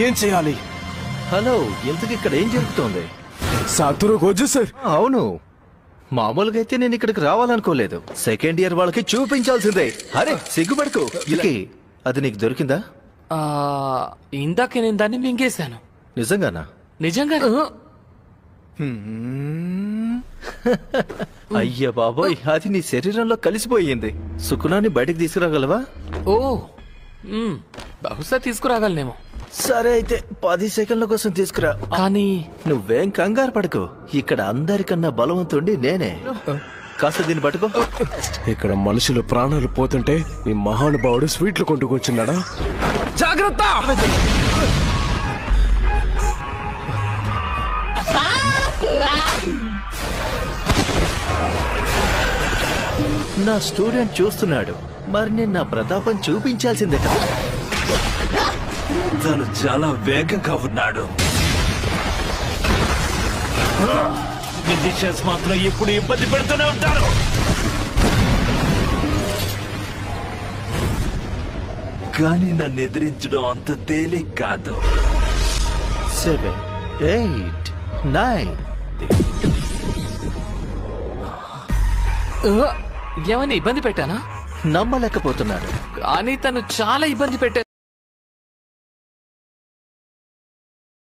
ఏం చేయాలి? హలో, ఇంతకి ఇక్కడ ఏం జరుగుతోంది? సాతురు గోజు సార్. అవును, మామూలుగా అయితే నేను ఇక్కడికి రావాలనుకోలేదు. సెకండ్ ఇయర్ వాళ్ళకి చూపించాల్సిందే. అరే సిగ్గుపడుకో. ఇలకి అది నీకు దొరికిందా? ఇందాకే నేను దాన్ని మింగేశాను. నిజంగానా? నిజంగా. అయ్య బాబోయ్, అది నీ శరీరంలో కలిసిపోయింది. సుకునాన్ని బయటకు తీసుకురాగలవా? ఓ బహుశా తీసుకురాగలనేమో. సరే అయితే 10 సెకండ్ల కోసం తీసుకురా. కానీ నువ్వేం కంగారు పడకు. ఇక్కడ అందరికన్నా బలవంతుడి నేనే. కాస్త దీన్ని పట్టుకో. ఇక్కడ మనుషులు ప్రాణాలు పోతుంటే ఈ మహానుభావుడు స్వీట్లు కొంటుకొచ్చున్నాడా? జాగ్రత్త! నా స్టూడెంట్ చూస్తున్నాడు. మరి నేను నా ప్రతాపం చూపించాల్సిందే కదా. తను చాలా వేగంగా ఉన్నాడు. మ్యూజిషియన్స్ మాత్రం ఎప్పుడు ఇబ్బంది పెడుతూనే ఉంటారు. కానీ నన్ను ఎదిరించడం అంత తేలిక కాదు. 7, 8, 9. ఏమైనా ఇబ్బంది పెట్టానా? నమ్మలేకపోతున్నాడు. కానీ తను చాలా ఇబ్బంది పెట్టాను.